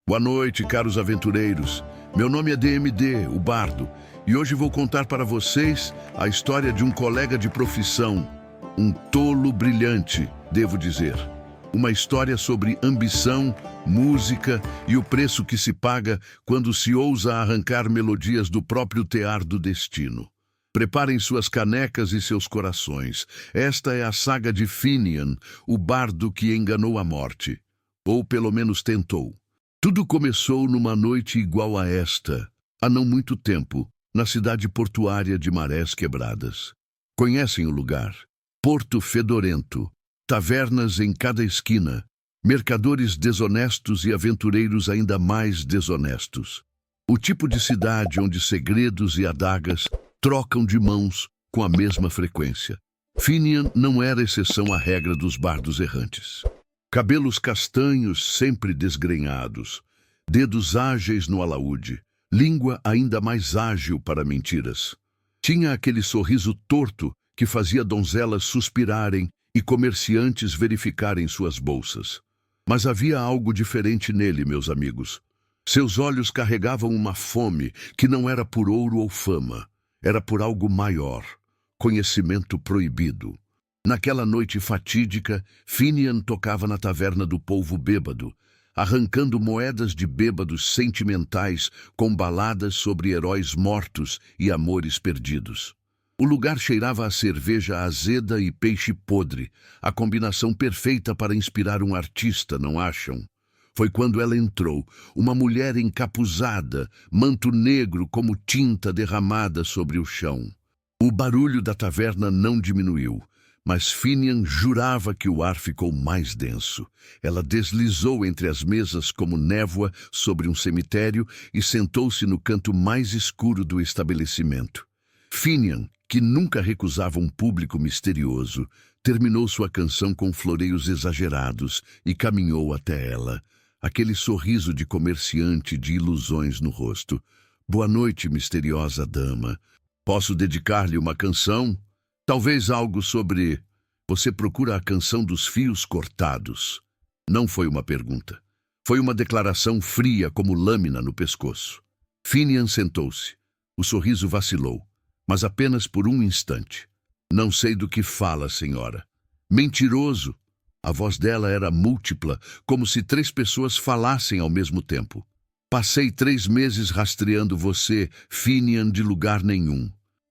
Boa noite, caros aventureiros. Meu nome é DMD, o Bardo, e hoje vou contar para vocês a história de um colega de profissão, um tolo brilhante, devo dizer. Uma história sobre ambição, música e o preço que se paga quando se ousa arrancar melodias do próprio tear do destino. Preparem suas canecas e seus corações. Esta é a saga de Finian, o bardo que enganou a morte. Ou pelo menos tentou. Tudo começou numa noite igual a esta, há não muito tempo, na cidade portuária de Marés Quebradas. Conhecem o lugar? Porto Fedorento, tavernas em cada esquina, mercadores desonestos e aventureiros ainda mais desonestos. O tipo de cidade onde segredos e adagas trocam de mãos com a mesma frequência. Finian não era exceção à regra dos bardos errantes. Cabelos castanhos sempre desgrenhados, dedos ágeis no alaúde, língua ainda mais ágil para mentiras. Tinha aquele sorriso torto que fazia donzelas suspirarem e comerciantes verificarem suas bolsas. Mas havia algo diferente nele, meus amigos. Seus olhos carregavam uma fome que não era por ouro ou fama. Era por algo maior, conhecimento proibido. Naquela noite fatídica, Finian tocava na taverna do povo bêbado, arrancando moedas de bêbados sentimentais com baladas sobre heróis mortos e amores perdidos. O lugar cheirava a cerveja azeda e peixe podre, a combinação perfeita para inspirar um artista, não acham? Foi quando ela entrou, uma mulher encapuzada, manto negro como tinta derramada sobre o chão. O barulho da taverna não diminuiu, mas Finian jurava que o ar ficou mais denso. Ela deslizou entre as mesas como névoa sobre um cemitério e sentou-se no canto mais escuro do estabelecimento. Finian, que nunca recusava um público misterioso, terminou sua canção com floreios exagerados e caminhou até ela. Aquele sorriso de comerciante de ilusões no rosto. Boa noite, misteriosa dama. Posso dedicar-lhe uma canção? Talvez algo sobre... Você procura a canção dos fios cortados. Não foi uma pergunta. Foi uma declaração fria como lâmina no pescoço. Finian sentou-se. O sorriso vacilou, mas apenas por um instante. Não sei do que fala, senhora. Mentiroso! A voz dela era múltipla, como se 3 pessoas falassem ao mesmo tempo. Passei 3 meses rastreando você, Finian, de lugar nenhum.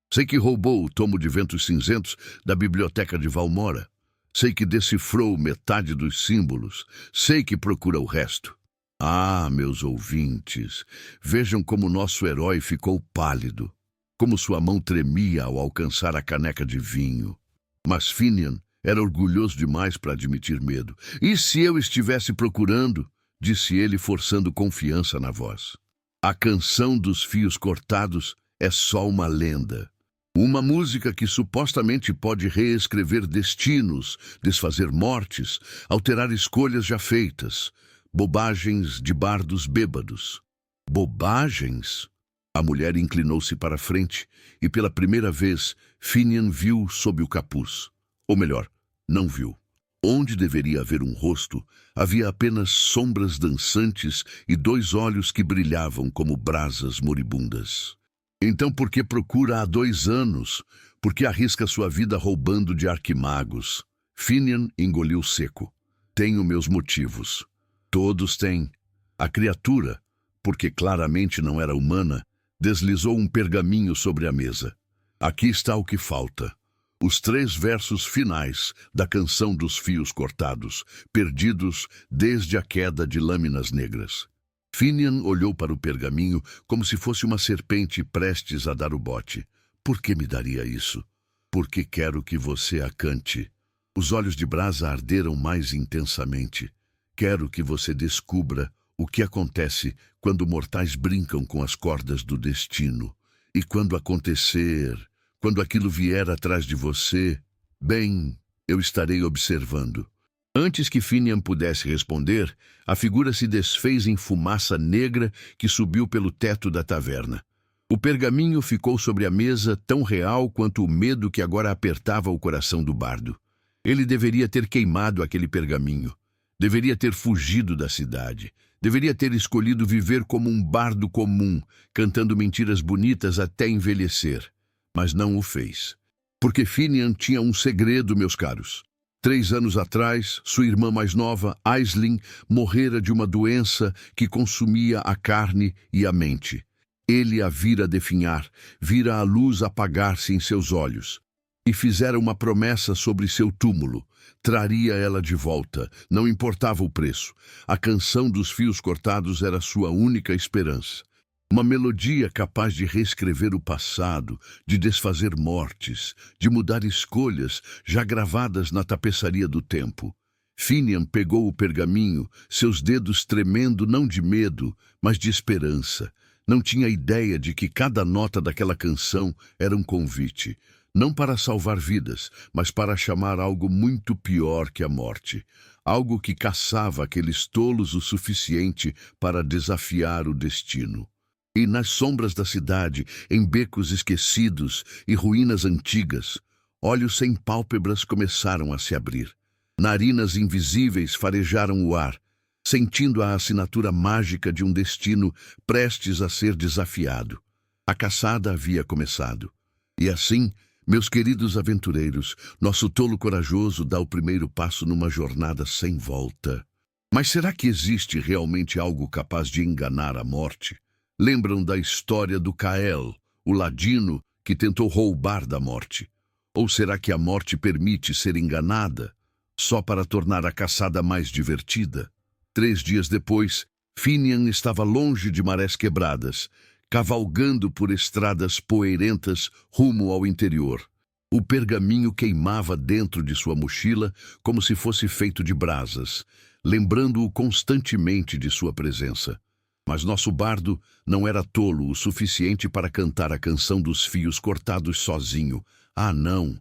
Sei que roubou o tomo de Ventos Cinzentos da biblioteca de Valmora. Sei que decifrou metade dos símbolos. Sei que procura o resto. Ah, meus ouvintes, vejam como nosso herói ficou pálido. Como sua mão tremia ao alcançar a caneca de vinho. Mas Finian era orgulhoso demais para admitir medo. E se eu estivesse procurando? Disse ele, forçando confiança na voz. A canção dos fios cortados é só uma lenda. Uma música que supostamente pode reescrever destinos, desfazer mortes, alterar escolhas já feitas. Bobagens de bardos bêbados. Bobagens? A mulher inclinou-se para a frente e pela primeira vez Finian viu sob o capuz. Ou melhor, não viu. Onde deveria haver um rosto, havia apenas sombras dançantes e 2 olhos que brilhavam como brasas moribundas. Então por que procura há 2 anos? Por que arrisca sua vida roubando de arquimagos? Finian engoliu seco. Tenho meus motivos. Todos têm. A criatura, porque claramente não era humana, deslizou um pergaminho sobre a mesa. Aqui está o que falta. Os 3 versos finais da canção dos fios cortados, perdidos desde a queda de lâminas negras. Finian olhou para o pergaminho como se fosse uma serpente prestes a dar o bote. Por que me daria isso? Porque quero que você a cante. Os olhos de brasa arderam mais intensamente. Quero que você descubra o que acontece quando mortais brincam com as cordas do destino. E quando acontecer... Quando aquilo vier atrás de você, bem, eu estarei observando. Antes que Finian pudesse responder, a figura se desfez em fumaça negra que subiu pelo teto da taverna. O pergaminho ficou sobre a mesa tão real quanto o medo que agora apertava o coração do bardo. Ele deveria ter queimado aquele pergaminho. Deveria ter fugido da cidade. Deveria ter escolhido viver como um bardo comum, cantando mentiras bonitas até envelhecer. Mas não o fez. Porque Finian tinha um segredo, meus caros. 3 anos atrás, sua irmã mais nova, Aisling, morrera de uma doença que consumia a carne e a mente. Ele a vira definhar, vira a luz apagar-se em seus olhos. E fizera uma promessa sobre seu túmulo. Traria ela de volta, não importava o preço. A canção dos fios cortados era sua única esperança. Uma melodia capaz de reescrever o passado, de desfazer mortes, de mudar escolhas já gravadas na tapeçaria do tempo. Finian pegou o pergaminho, seus dedos tremendo não de medo, mas de esperança. Não tinha ideia de que cada nota daquela canção era um convite, não para salvar vidas, mas para chamar algo muito pior que a morte. Algo que caçava aqueles tolos o suficiente para desafiar o destino. E nas sombras da cidade, em becos esquecidos e ruínas antigas, olhos sem pálpebras começaram a se abrir. Narinas invisíveis farejaram o ar, sentindo a assinatura mágica de um destino prestes a ser desafiado. A caçada havia começado. E assim, meus queridos aventureiros, nosso tolo corajoso dá o primeiro passo numa jornada sem volta. Mas será que existe realmente algo capaz de enganar a morte? Lembram da história do Kael, o ladino que tentou roubar da morte? Ou será que a morte permite ser enganada, só para tornar a caçada mais divertida? 3 dias depois, Finian estava longe de Marés Quebradas, cavalgando por estradas poeirentas rumo ao interior. O pergaminho queimava dentro de sua mochila como se fosse feito de brasas, lembrando-o constantemente de sua presença. Mas nosso bardo não era tolo o suficiente para cantar a canção dos fios cortados sozinho. Ah, não!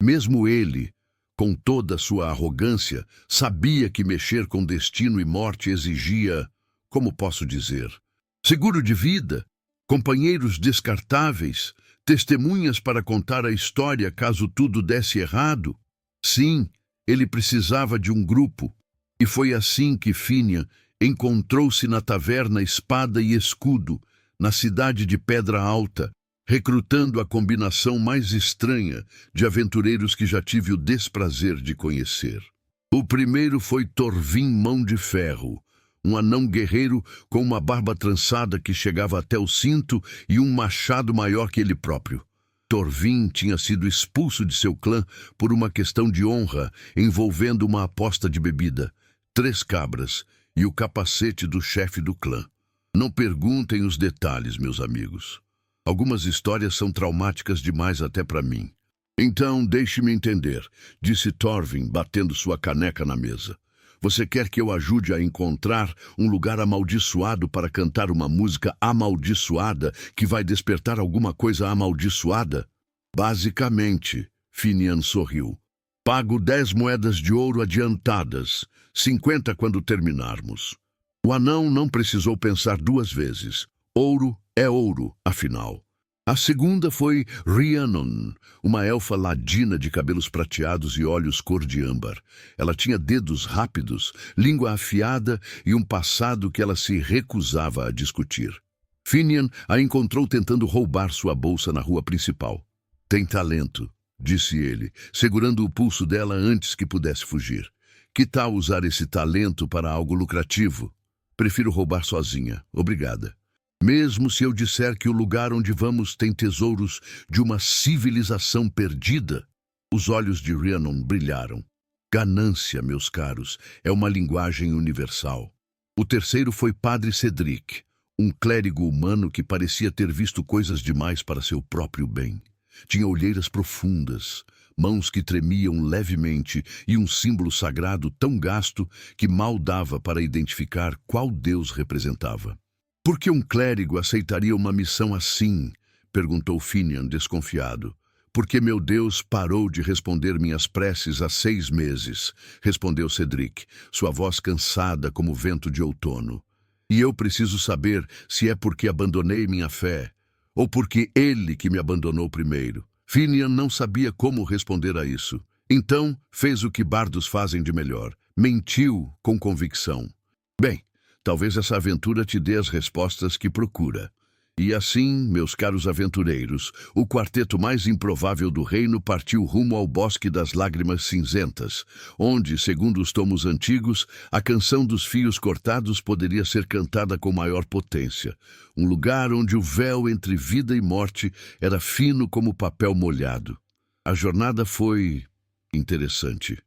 Mesmo ele, com toda a sua arrogância, sabia que mexer com destino e morte exigia, como posso dizer, seguro de vida, companheiros descartáveis, testemunhas para contar a história caso tudo desse errado. Sim, ele precisava de um grupo, e foi assim que Finian encontrou-se na taverna Espada e Escudo, na cidade de Pedra Alta, recrutando a combinação mais estranha de aventureiros que já tive o desprazer de conhecer. O primeiro foi Torvin Mão de Ferro, um anão guerreiro com uma barba trançada que chegava até o cinto e um machado maior que ele próprio. Torvin tinha sido expulso de seu clã por uma questão de honra envolvendo uma aposta de bebida, 3 cabras e o capacete do chefe do clã. Não perguntem os detalhes, meus amigos. Algumas histórias são traumáticas demais até para mim. Então, deixe-me entender, disse Torvin, batendo sua caneca na mesa. Você quer que eu ajude a encontrar um lugar amaldiçoado para cantar uma música amaldiçoada que vai despertar alguma coisa amaldiçoada? Basicamente, Finian sorriu. Pago 10 moedas de ouro adiantadas, 50 quando terminarmos. O anão não precisou pensar 2 vezes. Ouro é ouro, afinal. A segunda foi Rhiannon, uma elfa ladina de cabelos prateados e olhos cor de âmbar. Ela tinha dedos rápidos, língua afiada e um passado que ela se recusava a discutir. Finian a encontrou tentando roubar sua bolsa na rua principal. Tem talento, disse ele, segurando o pulso dela antes que pudesse fugir. Que tal usar esse talento para algo lucrativo? Prefiro roubar sozinha, obrigada. Mesmo se eu disser que o lugar onde vamos tem tesouros de uma civilização perdida? Os olhos de Rhiannon brilharam. Ganância, meus caros, é uma linguagem universal. O terceiro foi Padre Cedric, um clérigo humano que parecia ter visto coisas demais para seu próprio bem. Tinha olheiras profundas, mãos que tremiam levemente e um símbolo sagrado tão gasto que mal dava para identificar qual Deus representava. Por que um clérigo aceitaria uma missão assim? Perguntou Finian, desconfiado. Porque meu Deus parou de responder minhas preces há 6 meses, respondeu Cedric, sua voz cansada como vento de outono. E eu preciso saber se é porque abandonei minha fé, ou porque ele que me abandonou primeiro. Finian não sabia como responder a isso. Então, fez o que bardos fazem de melhor. Mentiu com convicção. Bem, Talvez essa aventura te dê as respostas que procura. E assim, meus caros aventureiros, o quarteto mais improvável do reino partiu rumo ao Bosque das Lágrimas Cinzentas, onde, segundo os tomos antigos, a canção dos fios cortados poderia ser cantada com maior potência. Um lugar onde o véu entre vida e morte era fino como papel molhado. A jornada foi interessante.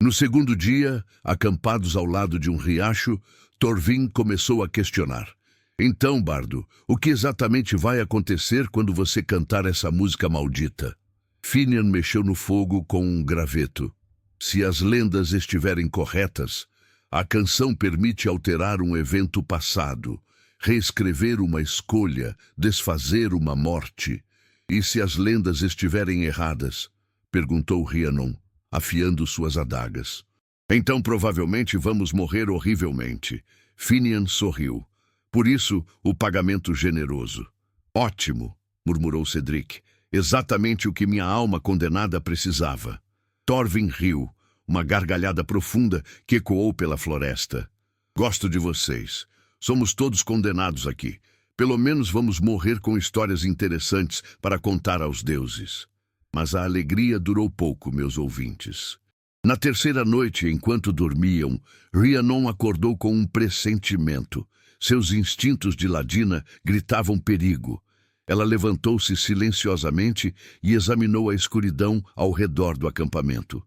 No segundo dia, acampados ao lado de um riacho, Torvin começou a questionar. Então, Bardo, o que exatamente vai acontecer quando você cantar essa música maldita? Finian mexeu no fogo com um graveto. Se as lendas estiverem corretas, a canção permite alterar um evento passado, reescrever uma escolha, desfazer uma morte. E se as lendas estiverem erradas? Perguntou Rhiannon, afiando suas adagas. Então provavelmente vamos morrer horrivelmente. Finian sorriu. Por isso, o pagamento generoso. Ótimo, murmurou Cedric. Exatamente o que minha alma condenada precisava. Torvin riu, uma gargalhada profunda que ecoou pela floresta. Gosto de vocês. Somos todos condenados aqui. Pelo menos vamos morrer com histórias interessantes para contar aos deuses. Mas a alegria durou pouco, meus ouvintes. Na terceira noite, enquanto dormiam, Rhiannon acordou com um pressentimento. Seus instintos de ladina gritavam perigo. Ela levantou-se silenciosamente e examinou a escuridão ao redor do acampamento.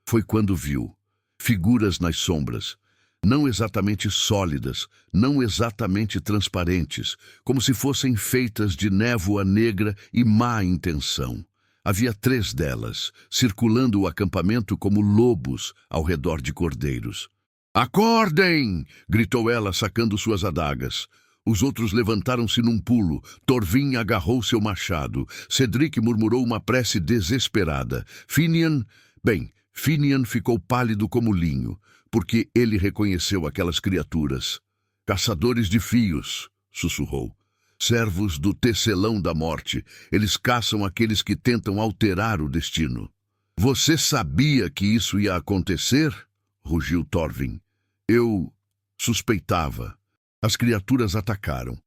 Foi quando viu figuras nas sombras, não exatamente sólidas, não exatamente transparentes, como se fossem feitas de névoa negra e má intenção. Havia 3 delas, circulando o acampamento como lobos ao redor de cordeiros. «Acordem!» gritou ela, sacando suas adagas. Os outros levantaram-se num pulo. Torvin agarrou seu machado. Cedric murmurou uma prece desesperada. Finian ficou pálido como linho, porque ele reconheceu aquelas criaturas. «Caçadores de fios», sussurrou. «Servos do tecelão da morte. Eles caçam aqueles que tentam alterar o destino». «Você sabia que isso ia acontecer?» rugiu Torvin. «Eu suspeitava. As criaturas atacaram.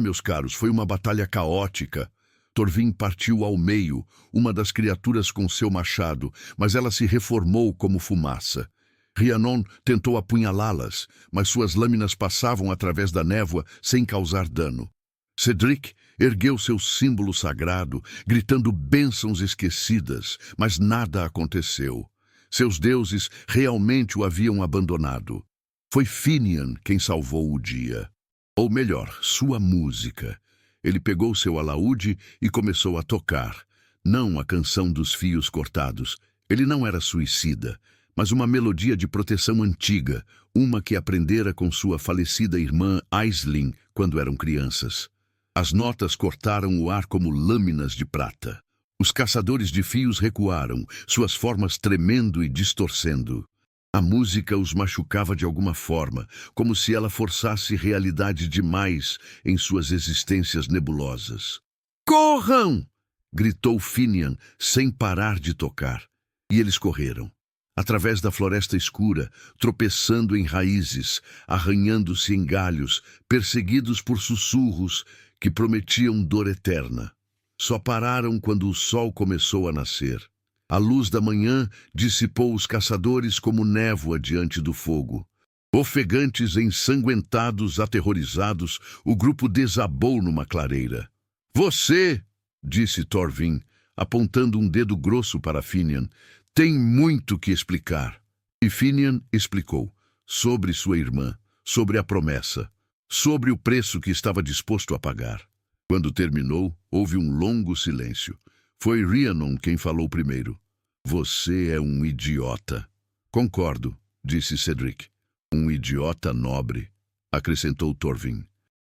Meus caros, foi uma batalha caótica. Torvin partiu ao meio, uma das criaturas com seu machado, mas ela se reformou como fumaça. Rhiannon tentou apunhalá-las, mas suas lâminas passavam através da névoa sem causar dano. Cedric ergueu seu símbolo sagrado, gritando bênçãos esquecidas, mas nada aconteceu. Seus deuses realmente o haviam abandonado. Foi Finian quem salvou o dia. Ou melhor, sua música. Ele pegou seu alaúde e começou a tocar. Não a canção dos fios cortados. Ele não era suicida, mas uma melodia de proteção antiga, uma que aprendera com sua falecida irmã Aisling quando eram crianças. As notas cortaram o ar como lâminas de prata. Os caçadores de fios recuaram, suas formas tremendo e distorcendo. A música os machucava de alguma forma, como se ela forçasse realidade demais em suas existências nebulosas. «Corram!» gritou Finian, sem parar de tocar. E eles correram. Através da floresta escura, tropeçando em raízes, arranhando-se em galhos, perseguidos por sussurros que prometiam dor eterna. Só pararam quando o sol começou a nascer. A luz da manhã dissipou os caçadores como névoa diante do fogo. Ofegantes, ensanguentados, aterrorizados, o grupo desabou numa clareira. «Você!» disse Torvin, apontando um dedo grosso para Finian. «Tem muito que explicar». E Finian explicou, sobre sua irmã, sobre a promessa, sobre o preço que estava disposto a pagar. Quando terminou, houve um longo silêncio. Foi Rhiannon quem falou primeiro. «Você é um idiota». «Concordo», disse Cedric. «Um idiota nobre», acrescentou Torvin.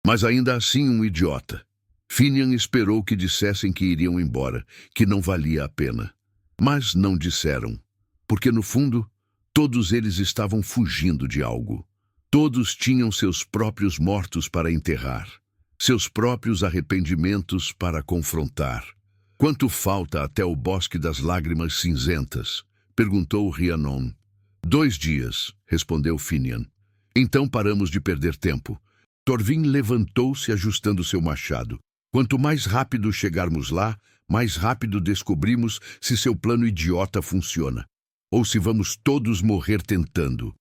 «Mas ainda assim um idiota». Finian esperou que dissessem que iriam embora, que não valia a pena. Mas não disseram, porque no fundo, todos eles estavam fugindo de algo. Todos tinham seus próprios mortos para enterrar, seus próprios arrependimentos para confrontar. «Quanto falta até o Bosque das Lágrimas Cinzentas?» perguntou Rhiannon. 2 dias, respondeu Finian. Então paramos de perder tempo. Torvin levantou-se ajustando seu machado. Quanto mais rápido chegarmos lá, mais rápido descobrimos se seu plano idiota funciona. Ou se vamos todos morrer tentando.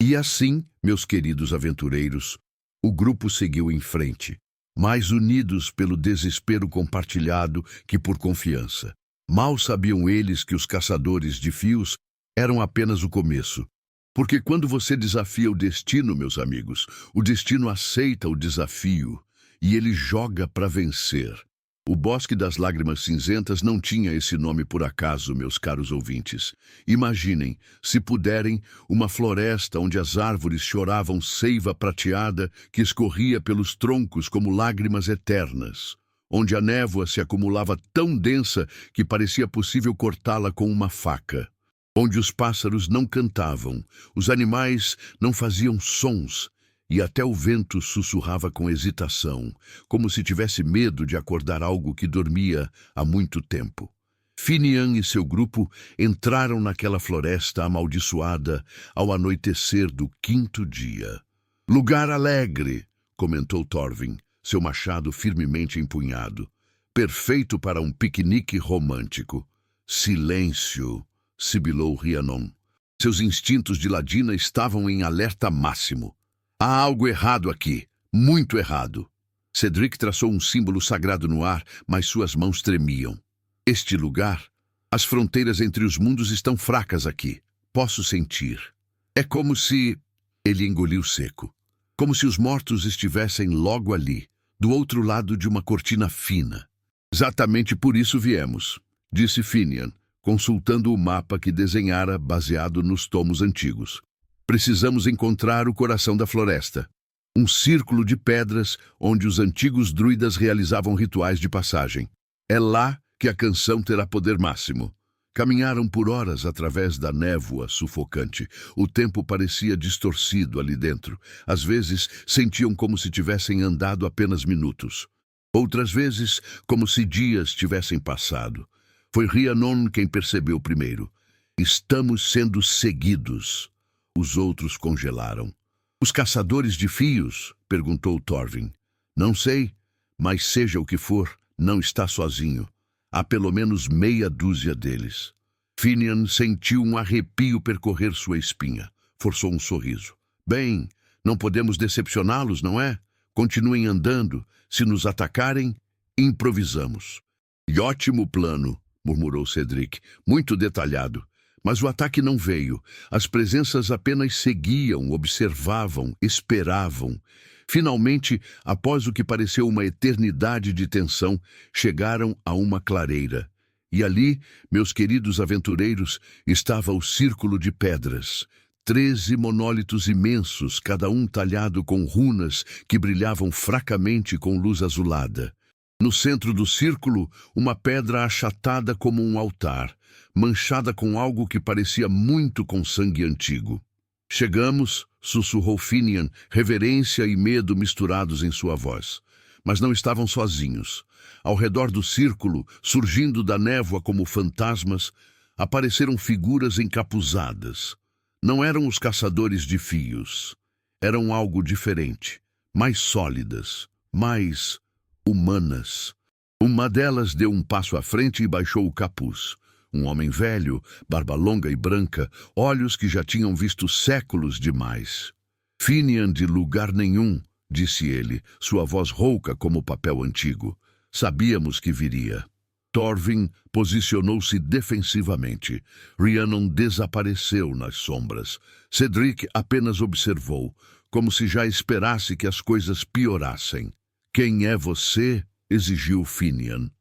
E assim, meus queridos aventureiros, o grupo seguiu em frente, mais unidos pelo desespero compartilhado que por confiança. Mal sabiam eles que os caçadores de fios eram apenas o começo. Porque quando você desafia o destino, meus amigos, o destino aceita o desafio e ele joga para vencer. O Bosque das Lágrimas Cinzentas não tinha esse nome por acaso, meus caros ouvintes. Imaginem, se puderem, uma floresta onde as árvores choravam seiva prateada que escorria pelos troncos como lágrimas eternas, onde a névoa se acumulava tão densa que parecia possível cortá-la com uma faca, onde os pássaros não cantavam, os animais não faziam sons, e até o vento sussurrava com hesitação, como se tivesse medo de acordar algo que dormia há muito tempo. Finian e seu grupo entraram naquela floresta amaldiçoada ao anoitecer do 5º dia. Lugar alegre, comentou Torvin, seu machado firmemente empunhado. Perfeito para um piquenique romântico. Silêncio, sibilou Rhiannon. Seus instintos de ladina estavam em alerta máximo. Há algo errado aqui, muito errado. Cedric traçou um símbolo sagrado no ar, mas suas mãos tremiam. Este lugar, as fronteiras entre os mundos estão fracas aqui. Posso sentir. É como se... Ele engoliu seco. Como se os mortos estivessem logo ali, do outro lado de uma cortina fina. Exatamente por isso viemos, disse Finian, consultando o mapa que desenhara baseado nos tomos antigos. Precisamos encontrar o coração da floresta. Um círculo de pedras onde os antigos druidas realizavam rituais de passagem. É lá que a canção terá poder máximo. Caminharam por horas através da névoa sufocante. O tempo parecia distorcido ali dentro. Às vezes, sentiam como se tivessem andado apenas minutos. Outras vezes, como se dias tivessem passado. Foi Rhiannon quem percebeu primeiro. Estamos sendo seguidos. Os outros congelaram. Os caçadores de fios? Perguntou Torvin. Não sei, mas seja o que for, não está sozinho. Há pelo menos meia dúzia deles. Finian sentiu um arrepio percorrer sua espinha. Forçou um sorriso. Bem, não podemos decepcioná-los, não é? Continuem andando. Se nos atacarem, improvisamos. E ótimo plano, murmurou Cedric. Muito detalhado. Mas o ataque não veio. As presenças apenas seguiam, observavam, esperavam. Finalmente, após o que pareceu uma eternidade de tensão, chegaram a uma clareira. E ali, meus queridos aventureiros, estava o círculo de pedras. 13 monólitos imensos, cada um talhado com runas que brilhavam fracamente com luz azulada. No centro do círculo, uma pedra achatada como um altar, manchada com algo que parecia muito com sangue antigo. Chegamos, sussurrou Finian, reverência e medo misturados em sua voz. Mas não estavam sozinhos. Ao redor do círculo, surgindo da névoa como fantasmas, apareceram figuras encapuzadas. Não eram os caçadores de fios. Eram algo diferente, mais sólidas, mais humanas. Uma delas deu um passo à frente e baixou o capuz. Um homem velho, barba longa e branca, olhos que já tinham visto séculos demais. Finian de lugar nenhum, disse ele, sua voz rouca como papel antigo. Sabíamos que viria. Torvin posicionou-se defensivamente. Rhiannon desapareceu nas sombras. Cedric apenas observou, como se já esperasse que as coisas piorassem. Quem é você? Exigiu Finian.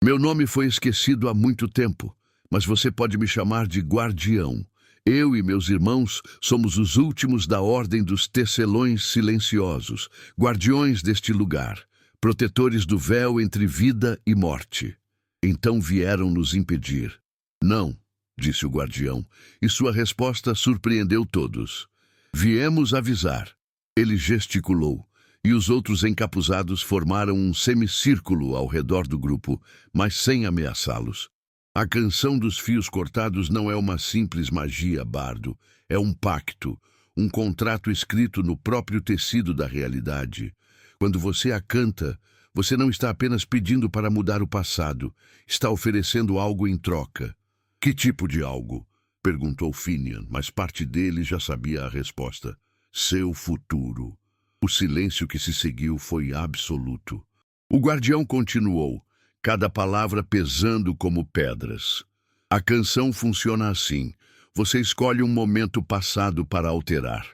Meu nome foi esquecido há muito tempo, mas você pode me chamar de Guardião. Eu e meus irmãos somos os últimos da Ordem dos Tecelões Silenciosos, guardiões deste lugar, protetores do véu entre vida e morte. Então vieram nos impedir. Não, disse o guardião, e sua resposta surpreendeu todos. Viemos avisar. Ele gesticulou, e os outros encapuzados formaram um semicírculo ao redor do grupo, mas sem ameaçá-los. A canção dos fios cortados não é uma simples magia, bardo. É um pacto um contrato escrito no próprio tecido da realidade. Quando você a canta, você não está apenas pedindo para mudar o passado, está oferecendo algo em troca. Que tipo de algo? Perguntou Finian, mas parte dele já sabia a resposta. Seu futuro. O silêncio que se seguiu foi absoluto. O guardião continuou, cada palavra pesando como pedras. A canção funciona assim. Você escolhe um momento passado para alterar,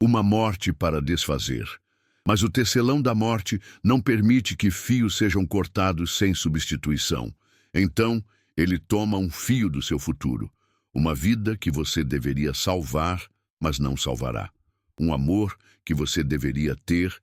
uma morte para desfazer. Mas o tecelão da morte não permite que fios sejam cortados sem substituição. Então, ele toma um fio do seu futuro. Uma vida que você deveria salvar, mas não salvará. Um amor que você deveria ter,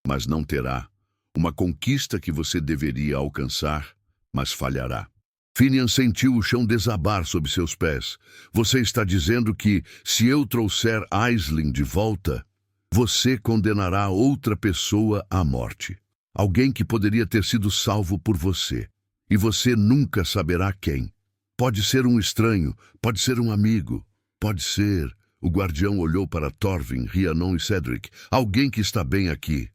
mas não terá. Uma conquista que você deveria alcançar, mas falhará. Finian sentiu o chão desabar sob seus pés. Você está dizendo que, se eu trouxer Aisling de volta, você condenará outra pessoa à morte. Alguém que poderia ter sido salvo por você. E você nunca saberá quem. Pode ser um estranho, pode ser um amigo, pode ser... O guardião olhou para Thorvin, Rhiannon e Cedric. Alguém que está bem aqui.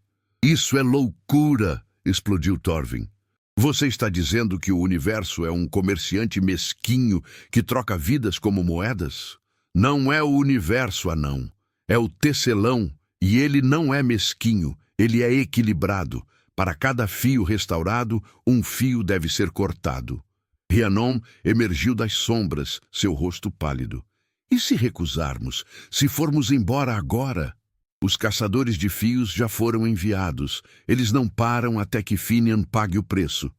Isso é loucura! Explodiu Thorvin. Você está dizendo que o universo é um comerciante mesquinho que troca vidas como moedas? Não é o universo, anão. É o tecelão. E ele não é mesquinho. Ele é equilibrado. Para cada fio restaurado, um fio deve ser cortado. Rhiannon emergiu das sombras, seu rosto pálido. E se recusarmos? Se formos embora agora? Os caçadores de fios já foram enviados. Eles não param até que Finian pague o preço.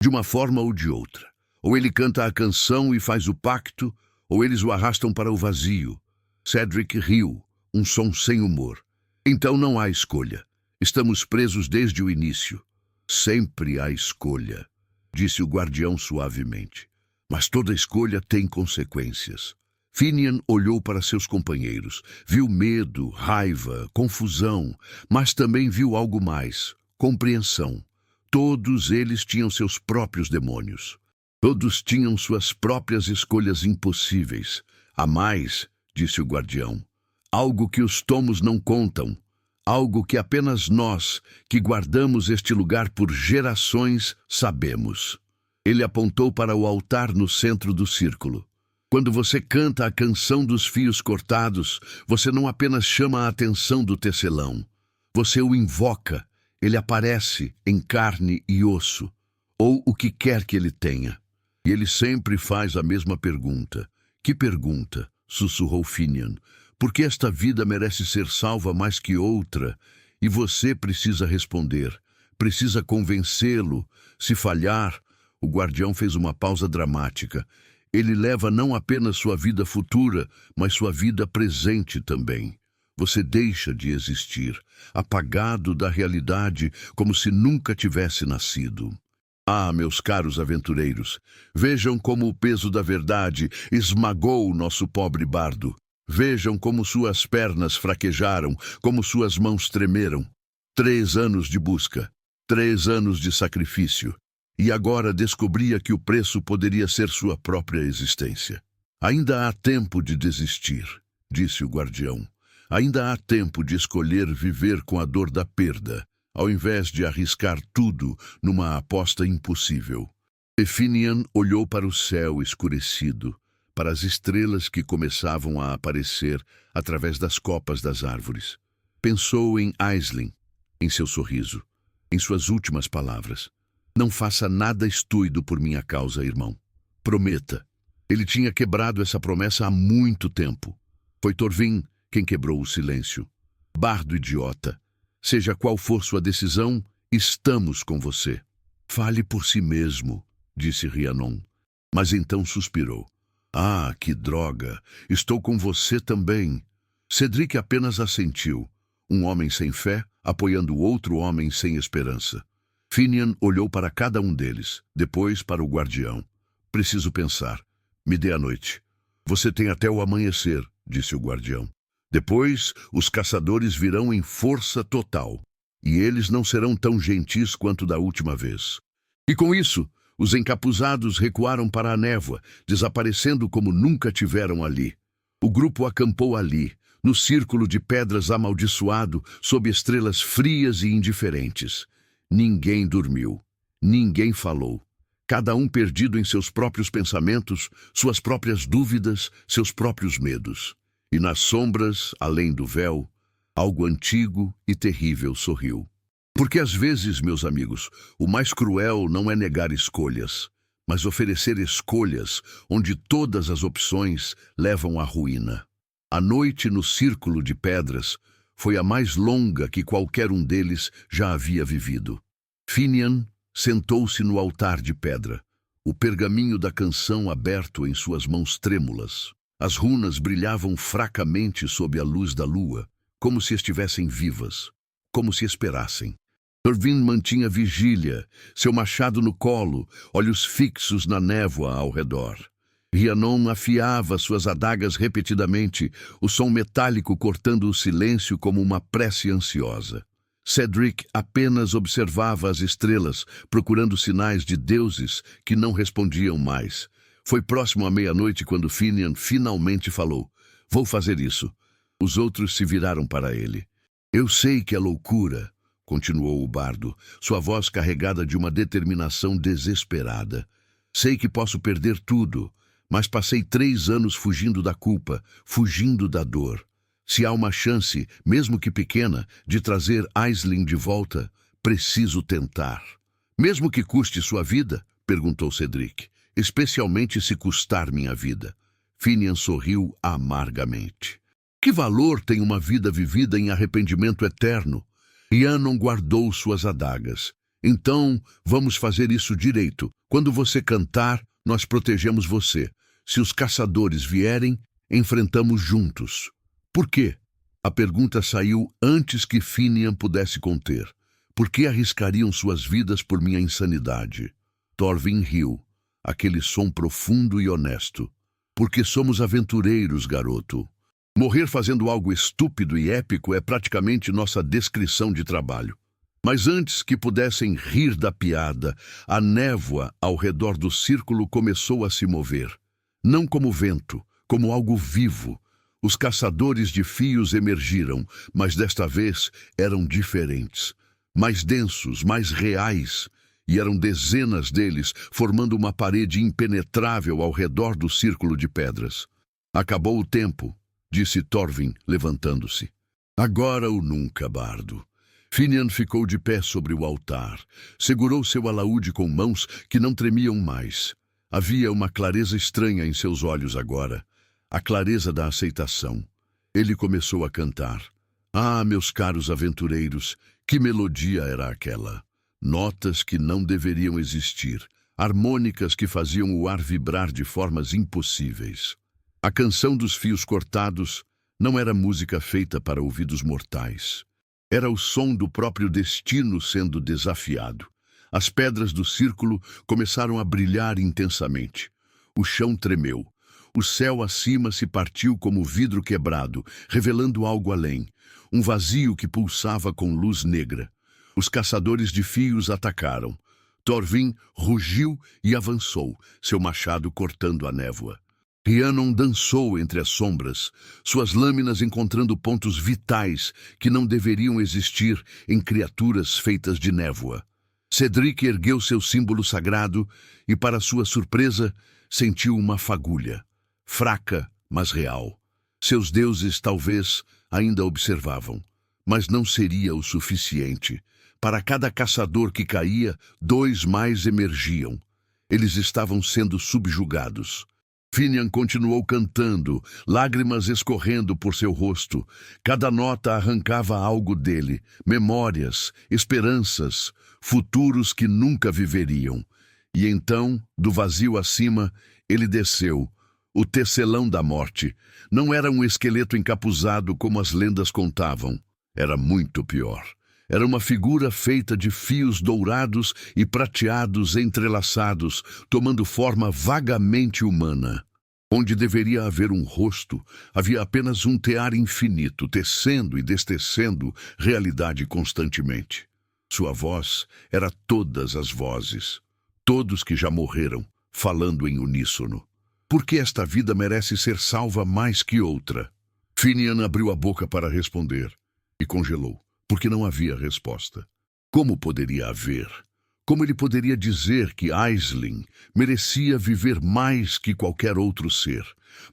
De uma forma ou de outra. Ou ele canta a canção e faz o pacto, ou eles o arrastam para o vazio. Cedric riu, um som sem humor. Então não há escolha. Estamos presos desde o início. Sempre há escolha, disse o guardião suavemente. Mas toda escolha tem consequências. Finian olhou para seus companheiros. Viu medo, raiva, confusão, mas também viu algo mais, compreensão. Todos eles tinham seus próprios demônios. Todos tinham suas próprias escolhas impossíveis. Há mais, disse o guardião. Algo que os tomos não contam. Algo que apenas nós, que guardamos este lugar por gerações, sabemos. Ele apontou para o altar no centro do círculo. Quando você canta a canção dos fios cortados, você não apenas chama a atenção do tecelão. Você o invoca. Ele aparece em carne e osso, ou o que quer que ele tenha. E ele sempre faz a mesma pergunta. Que pergunta? Sussurrou Finian. Por que esta vida merece ser salva mais que outra? E você precisa responder. Precisa convencê-lo. Se falhar... O guardião fez uma pausa dramática. Ele leva não apenas sua vida futura, mas sua vida presente também. Você deixa de existir, apagado da realidade, como se nunca tivesse nascido. Ah, meus caros aventureiros, vejam como o peso da verdade esmagou o nosso pobre bardo. Vejam como suas pernas fraquejaram, como suas mãos tremeram. 3 anos de busca, 3 anos de sacrifício. E agora descobria que o preço poderia ser sua própria existência. Ainda há tempo de desistir, disse o guardião. Ainda há tempo de escolher viver com a dor da perda, ao invés de arriscar tudo numa aposta impossível. Finian olhou para o céu escurecido, para as estrelas que começavam a aparecer através das copas das árvores. Pensou em Aisling, em seu sorriso, em suas últimas palavras. Não faça nada estúpido por minha causa, irmão. Prometa. Ele tinha quebrado essa promessa há muito tempo. Foi Thorvin quem quebrou o silêncio. Bardo idiota. Seja qual for sua decisão, estamos com você. Fale por si mesmo, disse Rhiannon. Mas então suspirou. Ah, que droga! Estou com você também. Cedric apenas assentiu. Um homem sem fé, apoiando outro homem sem esperança. Finian olhou para cada um deles, depois para o guardião. Preciso pensar. Me dê a noite. Você tem até o amanhecer, disse o guardião. Depois, os caçadores virão em força total. E eles não serão tão gentis quanto da última vez. E com isso, os encapuzados recuaram para a névoa, desaparecendo como nunca tiveram ali. O grupo acampou ali, no círculo de pedras amaldiçoado, sob estrelas frias e indiferentes. Ninguém dormiu, ninguém falou. Cada um perdido em seus próprios pensamentos, suas próprias dúvidas, seus próprios medos. E nas sombras, além do véu, algo antigo e terrível sorriu. Porque às vezes, meus amigos, o mais cruel não é negar escolhas, mas oferecer escolhas onde todas as opções levam à ruína. A noite no círculo de pedras foi a mais longa que qualquer um deles já havia vivido. Finian sentou-se no altar de pedra, o pergaminho da canção aberto em suas mãos trêmulas. As runas brilhavam fracamente sob a luz da lua, como se estivessem vivas, como se esperassem. Thorvin mantinha vigília, seu machado no colo, olhos fixos na névoa ao redor. Rhiannon afiava suas adagas repetidamente, o som metálico cortando o silêncio como uma prece ansiosa. Cedric apenas observava as estrelas, procurando sinais de deuses que não respondiam mais. Foi próximo à meia-noite quando Finian finalmente falou: "Vou fazer isso." Os outros se viraram para ele. "Eu sei que é loucura", continuou o bardo, sua voz carregada de uma determinação desesperada. "Sei que posso perder tudo, mas passei 3 anos fugindo da culpa, fugindo da dor. Se há uma chance, mesmo que pequena, de trazer Aisling de volta, preciso tentar." "Mesmo que custe sua vida?" perguntou Cedric. "Especialmente se custar minha vida." Finian sorriu amargamente. "Que valor tem uma vida vivida em arrependimento eterno?" Rhiannon guardou suas adagas. "Então, vamos fazer isso direito. Quando você cantar, nós protegemos você. Se os caçadores vierem, enfrentamos juntos." "Por quê?" A pergunta saiu antes que Finian pudesse conter. "Por que arriscariam suas vidas por minha insanidade?" Thorvin riu, aquele som profundo e honesto. "Porque somos aventureiros, garoto. Morrer fazendo algo estúpido e épico é praticamente nossa descrição de trabalho." Mas antes que pudessem rir da piada, a névoa ao redor do círculo começou a se mover. Não como vento, como algo vivo. Os caçadores de fios emergiram, mas desta vez eram diferentes. Mais densos, mais reais. E eram dezenas deles, formando uma parede impenetrável ao redor do círculo de pedras. "Acabou o tempo", disse Thorvin, levantando-se. "Agora ou nunca, bardo." Finian ficou de pé sobre o altar. Segurou seu alaúde com mãos que não tremiam mais. Havia uma clareza estranha em seus olhos agora. A clareza da aceitação. Ele começou a cantar. Ah, meus caros aventureiros, que melodia era aquela! Notas que não deveriam existir, harmônicas que faziam o ar vibrar de formas impossíveis. A canção dos fios cortados não era música feita para ouvidos mortais. Era o som do próprio destino sendo desafiado. As pedras do círculo começaram a brilhar intensamente. O chão tremeu. O céu acima se partiu como vidro quebrado, revelando algo além. Um vazio que pulsava com luz negra. Os caçadores de fios atacaram. Thorvin rugiu e avançou, seu machado cortando a névoa. Rhiannon dançou entre as sombras, suas lâminas encontrando pontos vitais que não deveriam existir em criaturas feitas de névoa. Cedric ergueu seu símbolo sagrado e, para sua surpresa, sentiu uma fagulha. Fraca, mas real. Seus deuses, talvez, ainda observavam. Mas não seria o suficiente. Para cada caçador que caía, 2 mais emergiam. Eles estavam sendo subjugados. Finian continuou cantando, lágrimas escorrendo por seu rosto. Cada nota arrancava algo dele, memórias, esperanças, futuros que nunca viveriam. E então, do vazio acima, ele desceu. O tecelão da morte não era um esqueleto encapuzado como as lendas contavam. Era muito pior. Era uma figura feita de fios dourados e prateados entrelaçados, tomando forma vagamente humana. Onde deveria haver um rosto, havia apenas um tear infinito, tecendo e destecendo realidade constantemente. Sua voz era todas as vozes, todos que já morreram, falando em uníssono. Por que esta vida merece ser salva mais que outra? Finian abriu a boca para responder e congelou, porque não havia resposta. Como poderia haver? Como ele poderia dizer que Aisling merecia viver mais que qualquer outro ser?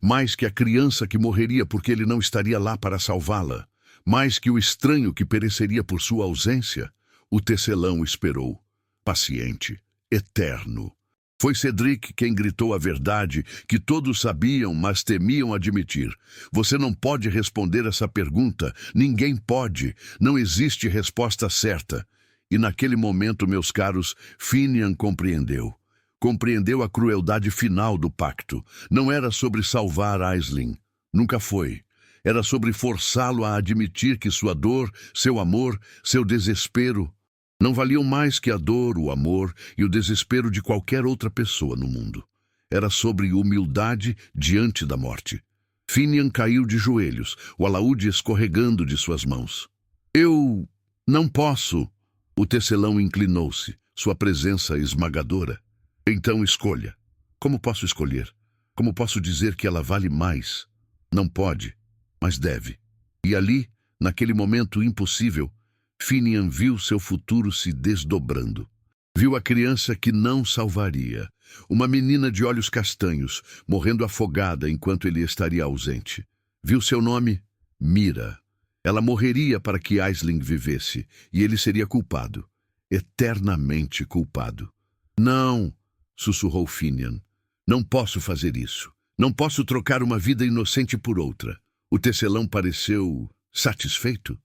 Mais que a criança que morreria porque ele não estaria lá para salvá-la? Mais que o estranho que pereceria por sua ausência? O tecelão esperou, paciente, eterno. Foi Cedric quem gritou a verdade que todos sabiam, mas temiam admitir. Você não pode responder essa pergunta. Ninguém pode. Não existe resposta certa. E naquele momento, meus caros, Finian compreendeu. Compreendeu a crueldade final do pacto. Não era sobre salvar Aisling. Nunca foi. Era sobre forçá-lo a admitir que sua dor, seu amor, seu desespero não valiam mais que a dor, o amor e o desespero de qualquer outra pessoa no mundo. Era sobre humildade diante da morte. Finian caiu de joelhos, o alaúde escorregando de suas mãos. Eu não posso. O tecelão inclinou-se, sua presença esmagadora. Então escolha. Como posso escolher? Como posso dizer que ela vale mais? Não pode, mas deve. E ali, naquele momento impossível, Finian viu seu futuro se desdobrando. Viu a criança que não salvaria. Uma menina de olhos castanhos, morrendo afogada enquanto ele estaria ausente. Viu seu nome? Mira. Ela morreria para que Aisling vivesse, e ele seria culpado. Eternamente culpado. Não, sussurrou Finian. Não posso fazer isso. Não posso trocar uma vida inocente por outra. O tecelão pareceu satisfeito.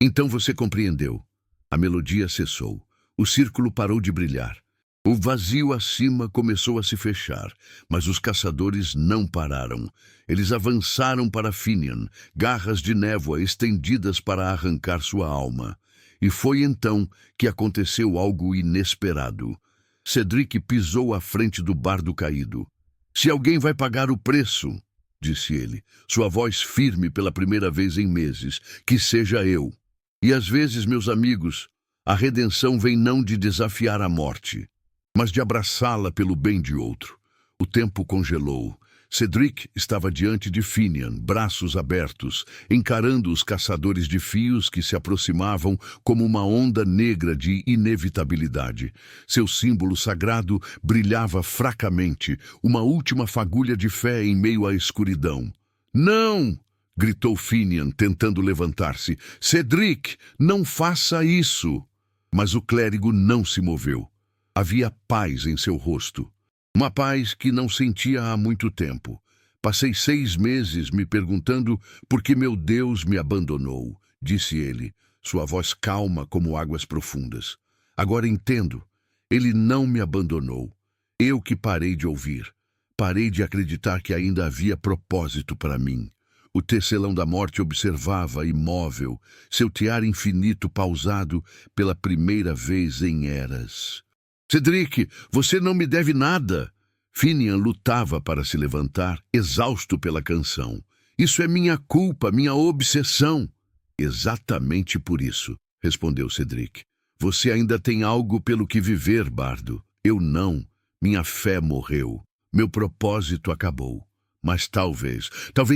Então você compreendeu. A melodia cessou. O círculo parou de brilhar. O vazio acima começou a se fechar, mas os caçadores não pararam. Eles avançaram para Finian, garras de névoa estendidas para arrancar sua alma. E foi então que aconteceu algo inesperado. Cedric pisou à frente do bardo caído. Se alguém vai pagar o preço, disse ele, sua voz firme pela primeira vez em meses, que seja eu. E às vezes, meus amigos, a redenção vem não de desafiar a morte, mas de abraçá-la pelo bem de outro. O tempo congelou. Cedric estava diante de Finian, braços abertos, encarando os caçadores de fios que se aproximavam como uma onda negra de inevitabilidade. Seu símbolo sagrado brilhava fracamente, uma última fagulha de fé em meio à escuridão. Não! Gritou Finian, tentando levantar-se. Cedric, não faça isso! Mas o clérigo não se moveu. Havia paz em seu rosto. Uma paz que não sentia há muito tempo. Passei 6 meses me perguntando por que meu Deus me abandonou, disse ele, sua voz calma como águas profundas. Agora entendo. Ele não me abandonou. Eu que parei de ouvir. Parei de acreditar que ainda havia propósito para mim. O tecelão da morte observava, imóvel, seu tiar infinito pausado pela primeira vez em eras. Cedric, você não me deve nada. Finian lutava para se levantar, exausto pela canção. Isso é minha culpa, minha obsessão. Exatamente por isso, respondeu Cedric. Você ainda tem algo pelo que viver, bardo. Eu não. Minha fé morreu. Meu propósito acabou. Mas talvez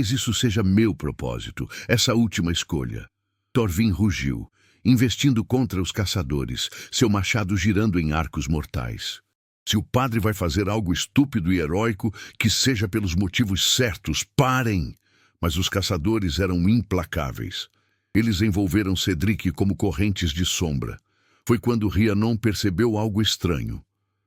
isso seja meu propósito, essa última escolha. Torvin rugiu, investindo contra os caçadores, seu machado girando em arcos mortais. Se o padre vai fazer algo estúpido e heróico, que seja pelos motivos certos, parem! Mas os caçadores eram implacáveis. Eles envolveram Cedric como correntes de sombra. Foi quando Rhiannon percebeu algo estranho.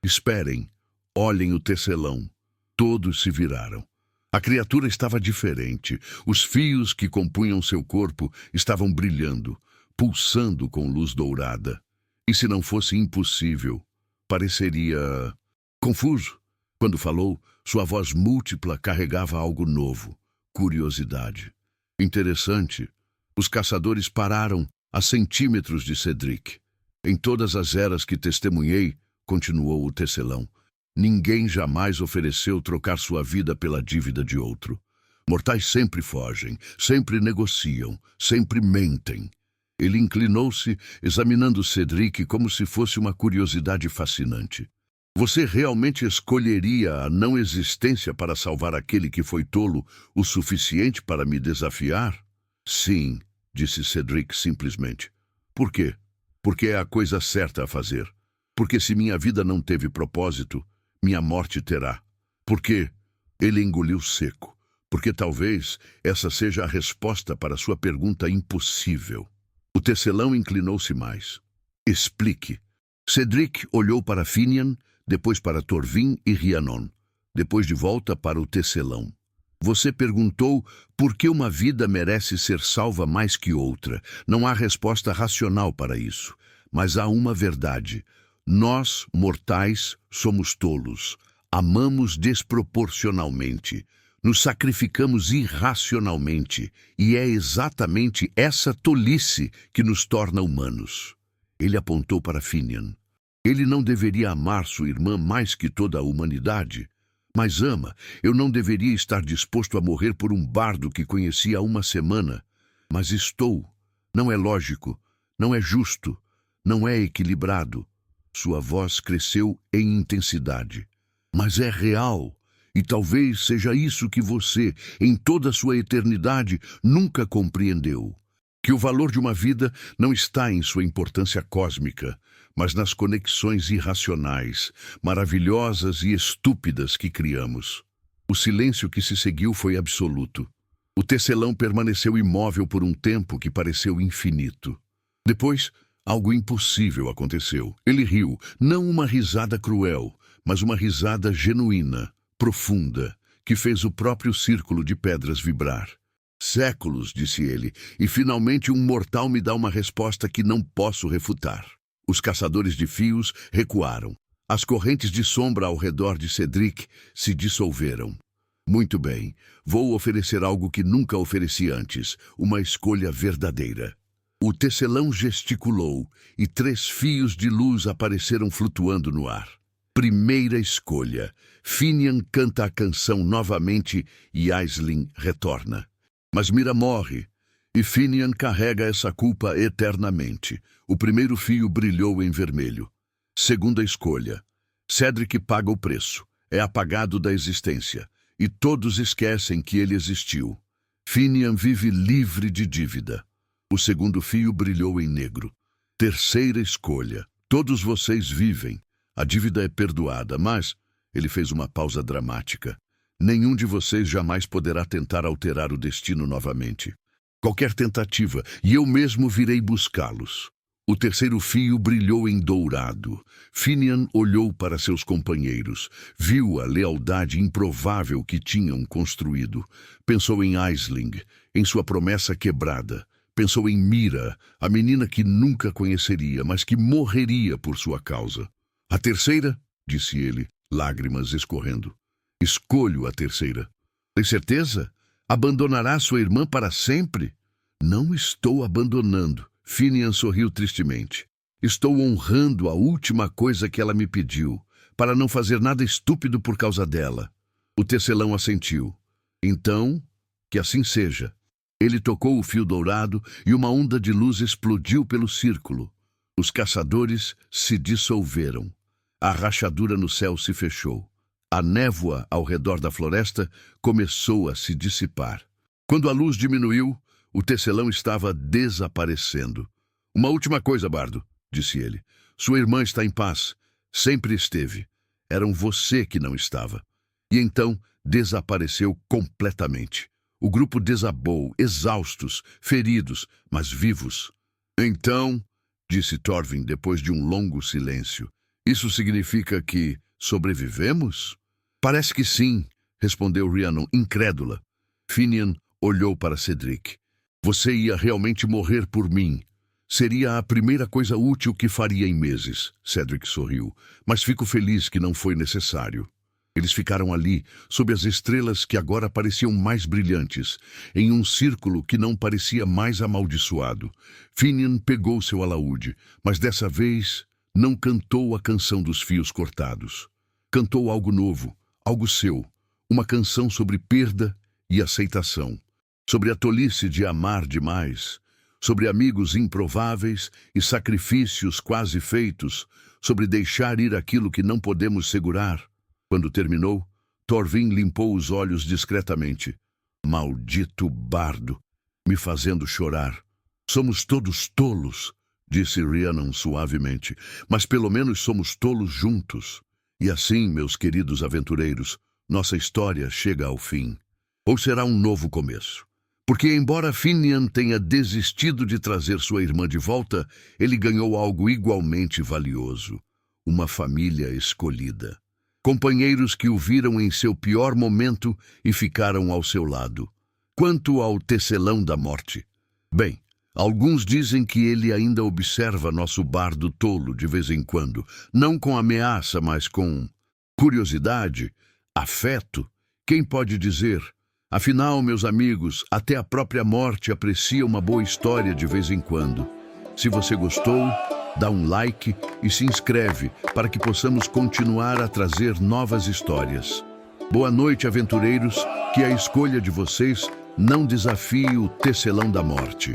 Esperem, olhem o tecelão. Todos se viraram. A criatura estava diferente. Os fios que compunham seu corpo estavam brilhando, pulsando com luz dourada. E se não fosse impossível, pareceria confuso. Quando falou, sua voz múltipla carregava algo novo, curiosidade. Interessante. Os caçadores pararam a centímetros de Cedric. Em todas as eras que testemunhei, continuou o tecelão, ninguém jamais ofereceu trocar sua vida pela dívida de outro. Mortais sempre fogem, sempre negociam, sempre mentem. Ele inclinou-se, examinando Cedric como se fosse uma curiosidade fascinante. Você realmente escolheria a não existência para salvar aquele que foi tolo o suficiente para me desafiar? Sim, disse Cedric simplesmente. Por quê? Porque é a coisa certa a fazer. Porque se minha vida não teve propósito, minha morte terá. Porque ele engoliu seco. Porque talvez essa seja a resposta para sua pergunta impossível. O tecelão inclinou-se mais. Explique. Cedric olhou para Finian, depois para Torvin e Rhiannon, depois de volta para o tecelão. Você perguntou por que uma vida merece ser salva mais que outra. Não há resposta racional para isso. Mas há uma verdade. Nós, mortais, somos tolos. Amamos desproporcionalmente. Nos sacrificamos irracionalmente. E é exatamente essa tolice que nos torna humanos. Ele apontou para Finian. Ele não deveria amar sua irmã mais que toda a humanidade. Mas ama, eu não deveria estar disposto a morrer por um bardo que conheci há uma semana. Mas estou. Não é lógico, não é justo, não é equilibrado. Sua voz cresceu em intensidade. Mas é real, e talvez seja isso que você, em toda a sua eternidade, nunca compreendeu. Que o valor de uma vida não está em sua importância cósmica, mas nas conexões irracionais, maravilhosas e estúpidas que criamos. O silêncio que se seguiu foi absoluto. O tecelão permaneceu imóvel por um tempo que pareceu infinito. Depois, algo impossível aconteceu. Ele riu, não uma risada cruel, mas uma risada genuína, profunda, que fez o próprio círculo de pedras vibrar. Séculos, disse ele, e finalmente um mortal me dá uma resposta que não posso refutar. Os caçadores de fios recuaram. As correntes de sombra ao redor de Cedric se dissolveram. Muito bem, vou oferecer algo que nunca ofereci antes, uma escolha verdadeira. O tecelão gesticulou e 3 fios de luz apareceram flutuando no ar. Primeira escolha. Finian canta a canção novamente e Aisling retorna. Mas Mira morre, e Finian carrega essa culpa eternamente. O primeiro fio brilhou em vermelho. Segunda escolha. Cedric paga o preço. É apagado da existência. E todos esquecem que ele existiu. Finian vive livre de dívida. O segundo fio brilhou em negro. Terceira escolha. Todos vocês vivem. A dívida é perdoada, mas... Ele fez uma pausa dramática. Nenhum de vocês jamais poderá tentar alterar o destino novamente. Qualquer tentativa, e eu mesmo virei buscá-los. O terceiro fio brilhou em dourado. Finian olhou para seus companheiros. Viu a lealdade improvável que tinham construído. Pensou em Aisling, em sua promessa quebrada. Pensou em Mira, a menina que nunca conheceria, mas que morreria por sua causa. A terceira, disse ele, lágrimas escorrendo. Escolho a terceira. Tem certeza? Abandonará sua irmã para sempre? Não estou abandonando. Finian sorriu tristemente. Estou honrando a última coisa que ela me pediu, para não fazer nada estúpido por causa dela. O tecelão assentiu. Então, que assim seja. Ele tocou o fio dourado e uma onda de luz explodiu pelo círculo. Os caçadores se dissolveram. A rachadura no céu se fechou. A névoa ao redor da floresta começou a se dissipar. Quando a luz diminuiu, o tecelão estava desaparecendo. Uma última coisa, Bardo, disse ele. Sua irmã está em paz. Sempre esteve. Eram você que não estava. E então desapareceu completamente. O grupo desabou, exaustos, feridos, mas vivos. Então, disse Torvin depois de um longo silêncio, isso significa que sobrevivemos? Parece que sim, respondeu Rhiannon, incrédula. Finian olhou para Cedric. Você ia realmente morrer por mim. Seria a primeira coisa útil que faria em meses. Cedric sorriu, mas fico feliz que não foi necessário. Eles ficaram ali, sob as estrelas que agora pareciam mais brilhantes, em um círculo que não parecia mais amaldiçoado. Finian pegou seu alaúde, mas dessa vez não cantou a canção dos fios cortados. Cantou algo novo, algo seu, uma canção sobre perda e aceitação, sobre a tolice de amar demais, sobre amigos improváveis e sacrifícios quase feitos, sobre deixar ir aquilo que não podemos segurar. Quando terminou, Torvin limpou os olhos discretamente. Maldito bardo! me fazendo chorar. Somos todos tolos, disse Rhiannon suavemente, mas pelo menos somos tolos juntos. E assim, meus queridos aventureiros, nossa história chega ao fim. Ou será um novo começo? Porque, embora Finian tenha desistido de trazer sua irmã de volta, ele ganhou algo igualmente valioso: uma família escolhida. Companheiros que o viram em seu pior momento e ficaram ao seu lado. Quanto ao tecelão da morte, bem, alguns dizem que ele ainda observa nosso bardo tolo de vez em quando, não com ameaça, mas com curiosidade, afeto. Quem pode dizer? Afinal, meus amigos, até a própria morte aprecia uma boa história de vez em quando. Se você gostou, dá um like e se inscreve para que possamos continuar a trazer novas histórias. Boa noite, aventureiros, que a escolha de vocês não desafie o tecelão da morte.